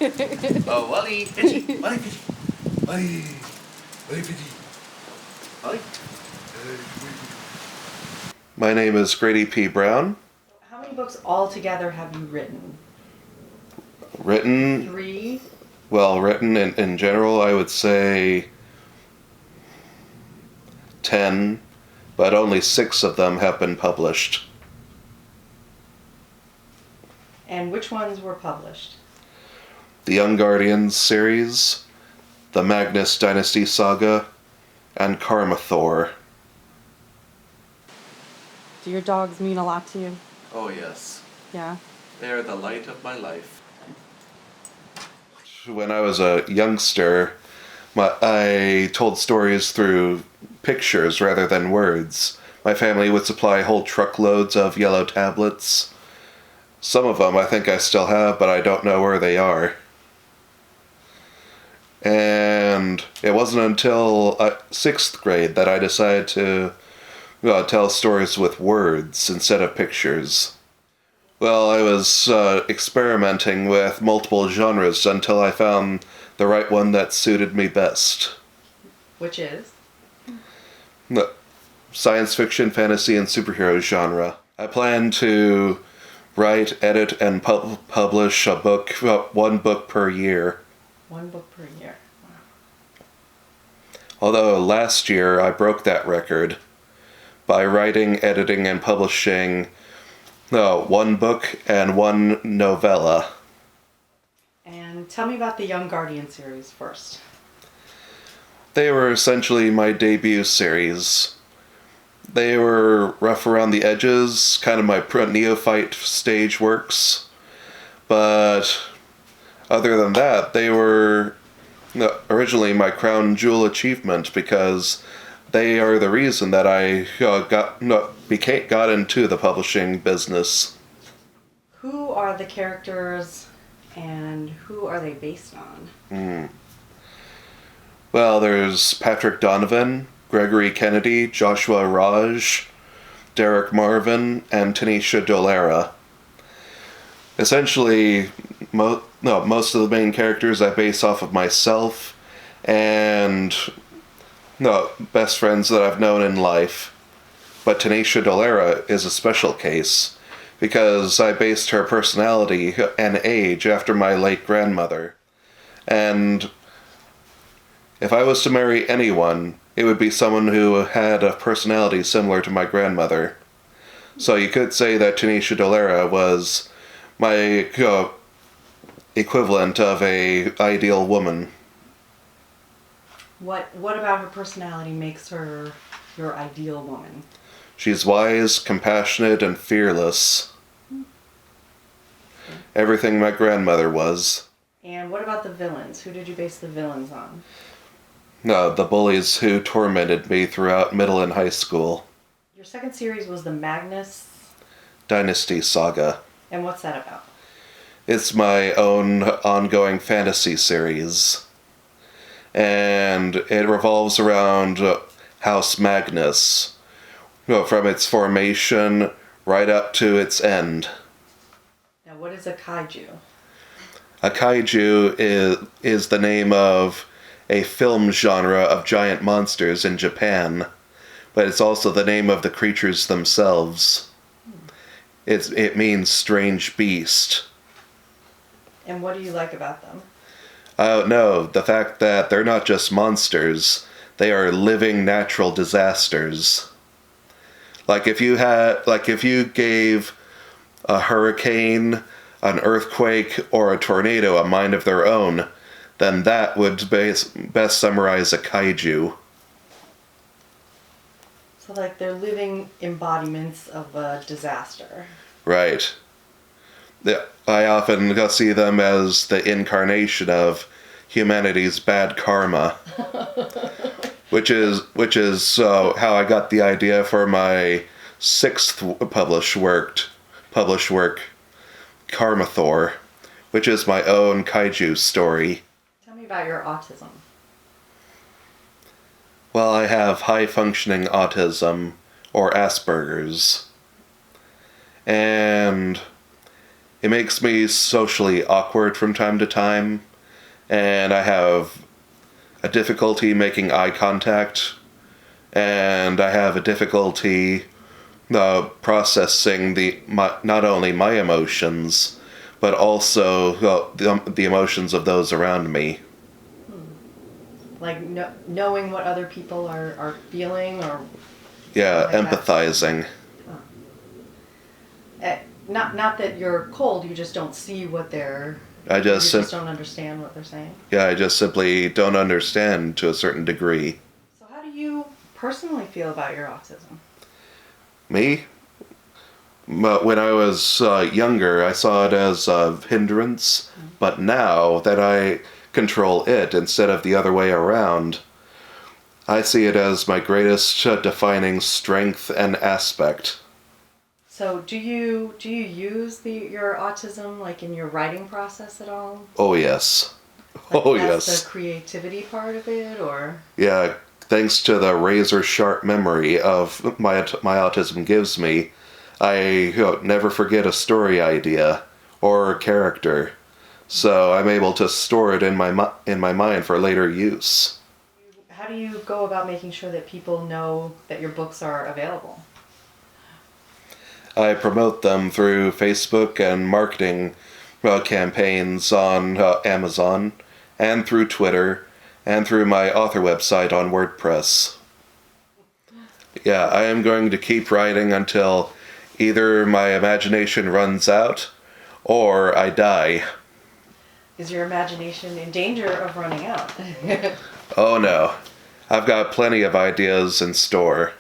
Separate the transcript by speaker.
Speaker 1: Oh, Wally, Pidgey, Wally, Pidgey, Wally, Wally, Pidgey, Wally. My name is Grady P. Brown.
Speaker 2: How many books altogether have you written?
Speaker 1: Written?
Speaker 2: 3?
Speaker 1: Well, written in general, I would say 10, but only 6 of them have been published.
Speaker 2: And which ones were published?
Speaker 1: The Young Guardians series, the Magnus Dynasty Saga, and Karmathor.
Speaker 2: Do your dogs mean a lot to you?
Speaker 1: Oh yes,
Speaker 2: Yeah.
Speaker 1: they are the light of my life. When I was a youngster, I told stories through pictures rather than words. My family would supply whole truckloads of yellow tablets. Some of them I think I still have, but I don't know where they are. And it wasn't until 6th grade that I decided to tell stories with words instead of pictures. Well, I was experimenting with multiple genres until I found the right one that suited me best.
Speaker 2: Which is?
Speaker 1: The science fiction, fantasy, and superhero genre. I plan to write, edit, and publish a book, one book per year.
Speaker 2: 1 book per year. Wow.
Speaker 1: Although last year I broke that record by writing, editing, and publishing 1 book and 1 novella.
Speaker 2: And tell me about the Young Guardian series first.
Speaker 1: They were essentially my debut series. They were rough around the edges, kind of my neophyte stage works. But other than that, they were originally my crown jewel achievement because they are the reason that I got into the publishing business.
Speaker 2: Who are the characters and who are they based on?
Speaker 1: Well, there's Patrick Donovan, Gregory Kennedy, Joshua Raj, Derek Marvin, and Tanisha Dolera. Essentially, most of the main characters I base off of myself and best friends that I've known in life. But Tanisha Dolera is a special case because I based her personality and age after my late grandmother. And if I was to marry anyone, it would be someone who had a personality similar to my grandmother. So you could say that Tanisha Dolera was my equivalent of a ideal woman.
Speaker 2: What about her personality makes her your ideal woman?
Speaker 1: She's wise, compassionate, and fearless. Everything my grandmother was.
Speaker 2: And what about the villains? Who did you base the villains on?
Speaker 1: The bullies who tormented me throughout middle and high school.
Speaker 2: Your second series was the Magnus
Speaker 1: Dynasty Saga.
Speaker 2: And what's that about?
Speaker 1: It's my own ongoing fantasy series. And it revolves around House Magnus, from its formation right up to its end.
Speaker 2: Now, what is a kaiju?
Speaker 1: A kaiju is the name of a film genre of giant monsters in Japan, but it's also the name of the creatures themselves. It means strange beast.
Speaker 2: And what do you like about them?
Speaker 1: No, the fact that they're not just monsters, they are living natural disasters. Like if you gave a hurricane, an earthquake, or a tornado a mind of their own, then that would best summarize a kaiju.
Speaker 2: So like they're living embodiments of a disaster.
Speaker 1: Right. I often see them as the incarnation of humanity's bad karma. which is how I got the idea for my 6th published work, Karmathor, which is my own kaiju story.
Speaker 2: Tell me about your autism.
Speaker 1: Well, I have high-functioning autism, or Asperger's. And It makes me socially awkward from time to time, and I have a difficulty making eye contact, and I have a difficulty processing not only my emotions, but also the emotions of those around me.
Speaker 2: Like knowing what other people are feeling, or
Speaker 1: Yeah,
Speaker 2: like
Speaker 1: empathizing.
Speaker 2: Not that you're cold, you just don't see what they're.
Speaker 1: I
Speaker 2: You
Speaker 1: just
Speaker 2: just don't understand what they're saying.
Speaker 1: Yeah, I just simply don't understand to a certain degree.
Speaker 2: So how do you personally feel about your autism?
Speaker 1: Me? When I was younger, I saw it as a hindrance, but now that I control it instead of the other way around, I see it as my greatest defining strength and aspect.
Speaker 2: So do you use your autism like in your writing process at all?
Speaker 1: Oh, yes.
Speaker 2: Like
Speaker 1: Oh,
Speaker 2: that's
Speaker 1: yes.
Speaker 2: the creativity part of it, or?
Speaker 1: Yeah, thanks to the razor-sharp memory of my autism gives me, I never forget a story idea or character, so I'm able to store it in my mind for later use.
Speaker 2: How do you go about making sure that people know that your books are available?
Speaker 1: I promote them through Facebook and marketing campaigns on Amazon, and through Twitter, and through my author website on WordPress. Yeah, I am going to keep writing until either my imagination runs out or I die.
Speaker 2: Is your imagination in danger of running out?
Speaker 1: Oh no, I've got plenty of ideas in store.